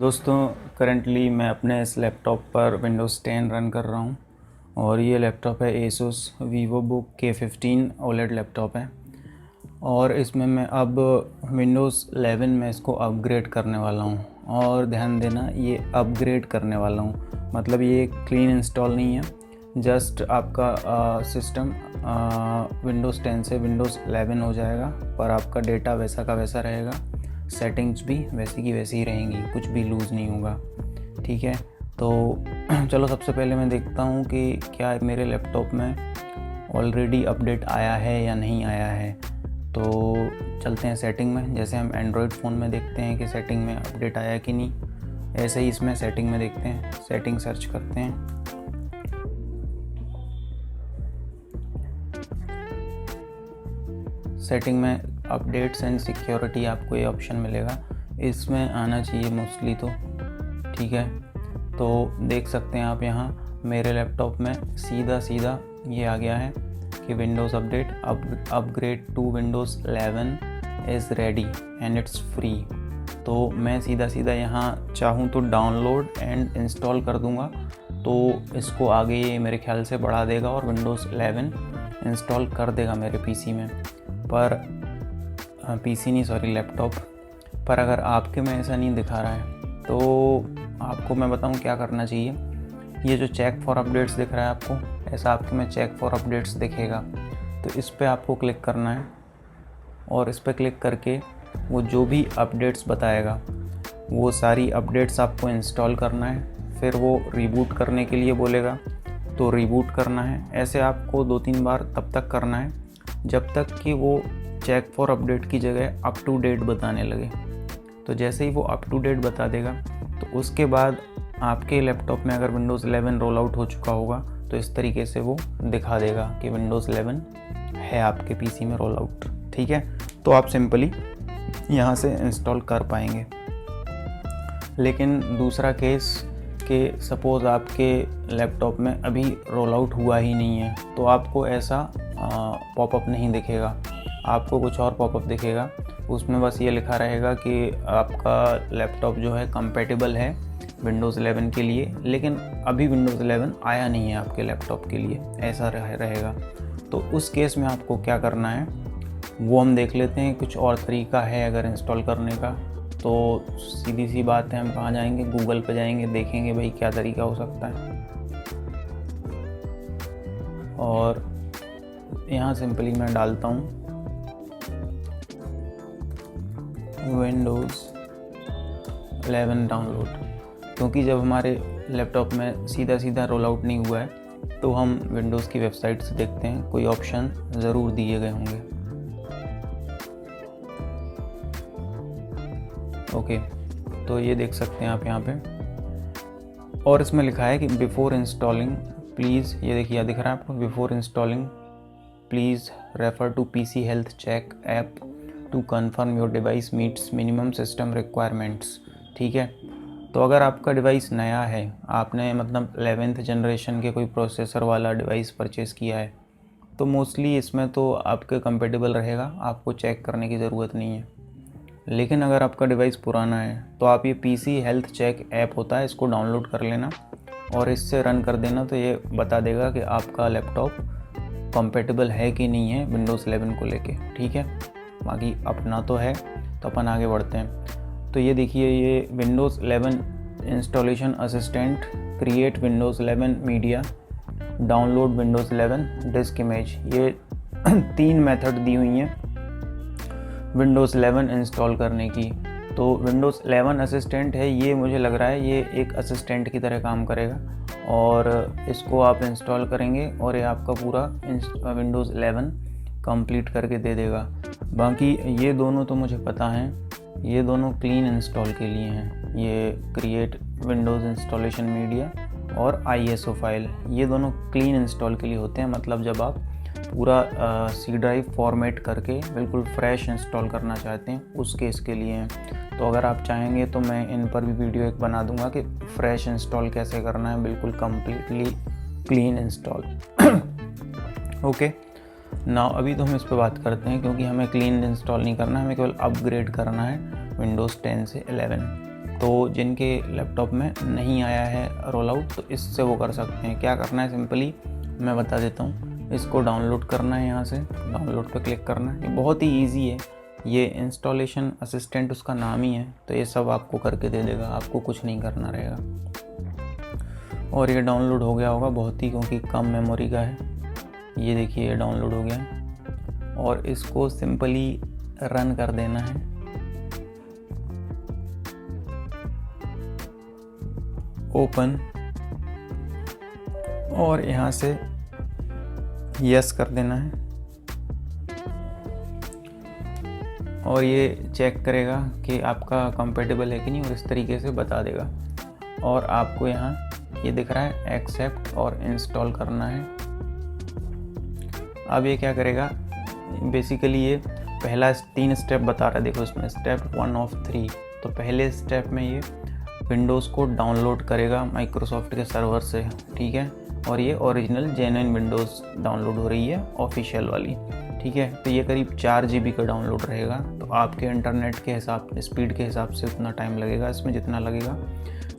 दोस्तों करंटली मैं अपने इस लैपटॉप पर विंडोज़ 10 रन कर रहा हूँ और ये लैपटॉप है Asus VivoBook K15 OLED laptop है। और इसमें मैं अब विंडोज़ 11 में इसको अपग्रेड करने वाला हूँ। और ध्यान देना, ये अपग्रेड करने वाला हूँ, मतलब ये क्लीन इंस्टॉल नहीं है। जस्ट आपका सिस्टम विंडोज़ 10 से विंडोज़ 11 हो जाएगा, पर आपका डेटा वैसा का वैसा रहेगा, सेटिंग्स भी वैसी की वैसी ही रहेंगी, कुछ भी लूज़ नहीं होगा। ठीक है, तो चलो सबसे पहले मैं देखता हूँ कि क्या मेरे लैपटॉप में ऑलरेडी अपडेट आया है या नहीं आया है। तो चलते हैं सेटिंग में। जैसे हम एंड्रॉयड फ़ोन में देखते हैं कि सेटिंग में अपडेट आया कि नहीं, ऐसे ही इसमें सेटिंग में देखते हैं। सेटिंग सर्च करते हैं, सेटिंग में अपडेट्स एंड सिक्योरिटी आपको ये ऑप्शन मिलेगा, इसमें आना चाहिए मोस्टली। तो ठीक है, तो देख सकते हैं आप यहाँ मेरे लैपटॉप में सीधा ये आ गया है कि Windows update upgrade to Windows 11 is ready and it's free. तो मैं सीधा यहाँ चाहूँ तो डाउनलोड एंड इंस्टॉल कर दूँगा, तो इसको आगे ये मेरे ख्याल से बढ़ा देगा और विंडोज़ 11 इंस्टॉल कर देगा मेरे पीसी में। पर पीसी नहीं, सॉरी, लैपटॉप। पर अगर आपके में ऐसा नहीं दिखा रहा है तो आपको मैं बताऊं क्या करना चाहिए। ये जो चेक फॉर अपडेट्स दिख रहा है आपको, ऐसा आपके में चेक फॉर अपडेट्स दिखेगा, तो इस पर आपको क्लिक करना है और इस पर क्लिक करके वो जो भी अपडेट्स बताएगा वो सारी अपडेट्स आपको इंस्टॉल करना है। फिर वो रिबूट करने के लिए बोलेगा तो रिबूट करना है। ऐसे आपको 2-3 बार तब तक करना है जब तक कि वो चेक फॉर अपडेट की जगह अप टू डेट बताने लगे। तो जैसे ही वो अप टू डेट बता देगा तो उसके बाद आपके लैपटॉप में अगर विंडोज़ 11 रोल आउट हो चुका होगा तो इस तरीके से वो दिखा देगा कि विंडोज़ 11 है आपके पीसी में रोल आउट। ठीक है, तो आप सिंपली यहाँ से इंस्टॉल कर पाएंगे। लेकिन दूसरा केस कि सपोज़ आपके लैपटॉप में अभी रोल आउट हुआ ही नहीं है, तो आपको ऐसा पॉपअप नहीं दिखेगा, आपको कुछ और पॉपअप दिखेगा। उसमें बस ये लिखा रहेगा कि आपका लैपटॉप जो है कंपैटिबल है विंडोज़ 11 के लिए, लेकिन अभी विंडोज़ 11 आया नहीं है आपके लैपटॉप के लिए, ऐसा रहेगा। तो उस केस में आपको क्या करना है वो हम देख लेते हैं। कुछ और तरीका है अगर इंस्टॉल करने का, तो सीधी सी बात है, हम कहाँ जाएंगे, गूगल पे जाएंगे, देखेंगे भाई क्या तरीका हो सकता है। और यहाँ सिंपली मैं डालता हूँ विंडोज़ 11 डाउनलोड, क्योंकि जब हमारे लैपटॉप में सीधा रोल आउट नहीं हुआ है तो हम विंडोज़ की वेबसाइट से देखते हैं, कोई ऑप्शन ज़रूर दिए गए होंगे। ओके, तो ये देख सकते हैं आप यहाँ पे, और इसमें लिखा है कि बिफोर इंस्टॉलिंग प्लीज़, ये देखिए दिख रहा है आपको, before installing please refer to PC health check app to confirm your device meets minimum system requirements. ठीक है, तो अगर आपका डिवाइस नया है, आपने मतलब 11th जनरेशन के कोई प्रोसेसर वाला डिवाइस परचेज़ किया है, तो मोस्टली इसमें तो आपके कंपेटेबल रहेगा, आपको चेक करने की ज़रूरत नहीं है। लेकिन अगर आपका डिवाइस पुराना है तो आप ये पीसी हेल्थ चेक ऐप होता है, इसको डाउनलोड कर लेना और इससे रन कर देना, तो ये बता देगा कि आपका लैपटॉप कंपेटेबल है कि नहीं है विंडोज़ 11 को लेके। ठीक है, बाकी अपना तो है, तो अपन आगे बढ़ते हैं। तो ये देखिए, ये Windows 11 installation assistant, create Windows 11 media, download Windows 11 disc image, ये 3 मेथड दी हुई हैं विंडोज़ 11 इंस्टॉल करने की। तो विंडोज़ 11 असिस्टेंट है, ये मुझे लग रहा है ये एक असिस्टेंट की तरह काम करेगा, और इसको आप इंस्टॉल करेंगे और ये आपका पूरा विंडोज़ 11 कंप्लीट करके दे देगा। बाकी ये दोनों तो मुझे पता है, ये दोनों क्लीन इंस्टॉल के लिए हैं, ये क्रिएट विंडोज़ इंस्टॉलेशन मीडिया और ISO फाइल, ये दोनों क्लीन इंस्टॉल के लिए होते हैं। मतलब जब आप पूरा सी ड्राइव फॉर्मेट करके बिल्कुल फ्रेश इंस्टॉल करना चाहते हैं, उस केस के लिए हैं। तो अगर आप चाहेंगे तो मैं इन पर भी वीडियो एक बना दूंगा कि फ्रेश इंस्टॉल कैसे करना है, बिल्कुल completely clean install. Okay, now अभी तो हम इस पर बात करते हैं, क्योंकि हमें क्लीन इंस्टॉल नहीं करना है, हमें केवल अपग्रेड करना है विंडोज़ 10 से 11। तो जिनके लैपटॉप में नहीं आया है रोल आउट तो इससे वो कर सकते हैं। क्या करना है, सिंपली मैं बता देता हूँ। इसको डाउनलोड करना है, यहाँ से डाउनलोड पर क्लिक करना है। ये बहुत ही ईजी है, ये इंस्टॉलेशन असिस्टेंट उसका नाम ही है, तो ये सब आपको करके दे देगा, आपको कुछ नहीं करना रहेगा। और ये डाउनलोड हो गया होगा बहुत ही, क्योंकि कम मेमोरी का है। ये देखिए ये डाउनलोड हो गया है और इसको सिंपली रन कर देना है। ओपन, और यहाँ से यस कर देना है और ये चेक करेगा कि आपका कंपेटेबल है कि नहीं और इस तरीके से बता देगा। और आपको यहाँ ये दिख रहा है एक्सेप्ट और इंस्टॉल करना है। अब ये क्या करेगा, बेसिकली ये पहला 3 स्टेप बता रहा है, देखो इसमें स्टेप 1 of 3। तो पहले स्टेप में ये विंडोज़ को डाउनलोड करेगा माइक्रोसॉफ्ट के सर्वर से, ठीक है। और ये ओरिजिनल जेन्युइन विंडोज़ डाउनलोड हो रही है, ऑफिशियल वाली, ठीक है। तो ये करीब 4 GB का डाउनलोड रहेगा। तो आपके इंटरनेट के हिसाब, स्पीड के हिसाब से उतना टाइम लगेगा इसमें जितना लगेगा।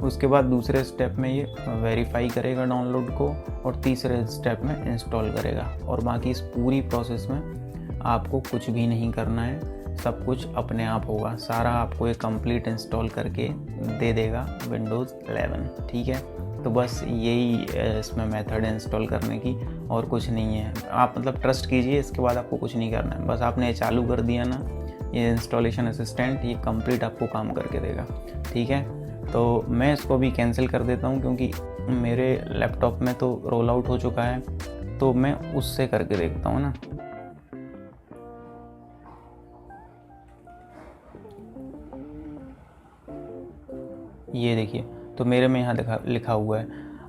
उसके बाद दूसरे स्टेप में ये वेरीफाई करेगा डाउनलोड को और तीसरे स्टेप में इंस्टॉल करेगा। और बाकी इस पूरी प्रोसेस में आपको कुछ भी नहीं करना है, सब कुछ अपने आप होगा। सारा आपको ये कंप्लीट इंस्टॉल करके दे देगा विंडोज़ 11, ठीक है। तो बस यही इसमें मेथड है इंस्टॉल करने की, और कुछ नहीं है। आप मतलब ट्रस्ट कीजिए, इसके बाद आपको कुछ नहीं करना है। बस आपने ये चालू कर दिया ना, ये इंस्टॉलेशन असिस्टेंट, ये कंप्लीट आपको काम करके देगा, ठीक है। तो मैं इसको भी कैंसिल कर देता हूँ, क्योंकि मेरे लैपटॉप में तो रोल आउट हो चुका है, तो मैं उससे करके देखता हूँ ना। ये देखिए, तो मेरे में यहाँ लिखा हुआ है।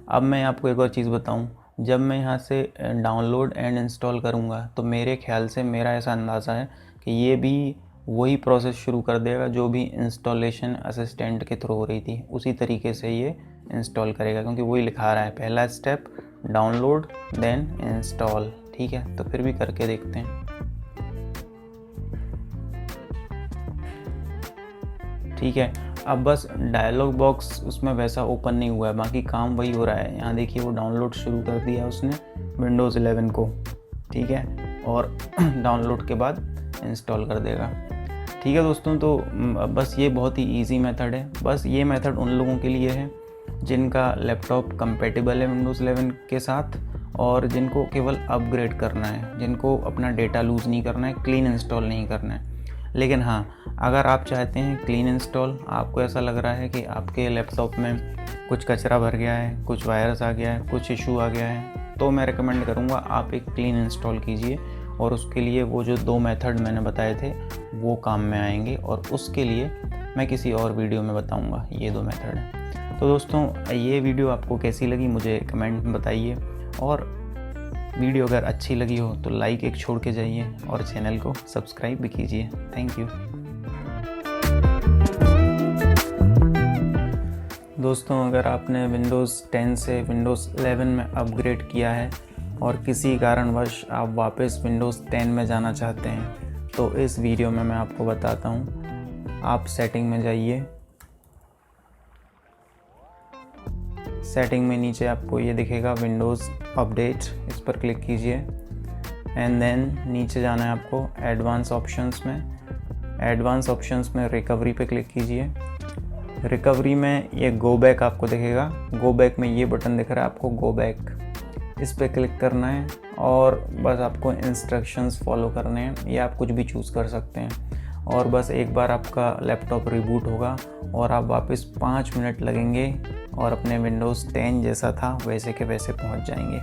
अब मैं आपको एक और चीज़ बताऊँ, जब मैं यहाँ से डाउनलोड एंड इंस्टॉल करूँगा तो मेरे ख्याल से, मेरा ऐसा अंदाज़ा है कि ये भी वही प्रोसेस शुरू कर देगा जो भी इंस्टॉलेशन असिस्टेंट के थ्रू हो रही थी, उसी तरीके से ये इंस्टॉल करेगा, क्योंकि वही लिखा रहा है पहला स्टेप डाउनलोड देन इंस्टॉल, ठीक है। तो फिर भी करके देखते हैं, ठीक है। अब बस डायलॉग बॉक्स उसमें वैसा ओपन नहीं हुआ है, बाकी काम वही हो रहा है। यहाँ देखिए वो डाउनलोड शुरू कर दिया उसने विंडोज़ 11 को, ठीक है। और डाउनलोड के बाद इंस्टॉल कर देगा, ठीक है दोस्तों। तो बस ये बहुत ही इजी मेथड है। बस ये मेथड उन लोगों के लिए है जिनका लैपटॉप कंपेटेबल है विंडोज़ 11 के साथ, और जिनको केवल अपग्रेड करना है, जिनको अपना डेटा लूज़ नहीं करना है, क्लीन इंस्टॉल नहीं करना है। लेकिन हाँ, अगर आप चाहते हैं क्लीन इंस्टॉल, आपको ऐसा लग रहा है कि आपके लैपटॉप में कुछ कचरा भर गया है, कुछ वायरस आ गया है, कुछ इशू आ गया है, तो मैं रिकमेंड करूँगा आप एक क्लीन इंस्टॉल कीजिए। और उसके लिए वो जो 2 मेथड मैंने बताए थे वो काम में आएंगे, और उसके लिए मैं किसी और वीडियो में बताऊँगा। ये 2 मेथड हैं। तो दोस्तों, ये वीडियो आपको कैसी लगी मुझे कमेंट में बताइए, और वीडियो अगर अच्छी लगी हो तो लाइक एक छोड़ के जाइए और चैनल को सब्सक्राइब भी कीजिए। थैंक यू दोस्तों। अगर आपने विंडोज़ 10 से विंडोज़ 11 में अपग्रेड किया है और किसी कारणवश आप वापस विंडोज़ 10 में जाना चाहते हैं, तो इस वीडियो में मैं आपको बताता हूँ। आप सेटिंग में जाइए, सेटिंग में नीचे आपको ये दिखेगा विंडोज़ अपडेट, इस पर क्लिक कीजिए। एंड देन नीचे जाना है आपको एडवांस ऑप्शंस में। एडवांस ऑप्शंस में रिकवरी पे क्लिक कीजिए। रिकवरी में ये गो बैक आपको दिखेगा। गो बैक में ये बटन दिख रहा है आपको, गो बैक, इस पर क्लिक करना है और बस आपको इंस्ट्रक्शंस फॉलो करने हैं, या आप कुछ भी चूज़ कर सकते हैं। और बस एक बार आपका लैपटॉप रिबूट होगा और आप वापस 5 मिनट लगेंगे और अपने विंडोज़ 10 जैसा था वैसे के वैसे पहुंच जाएंगे।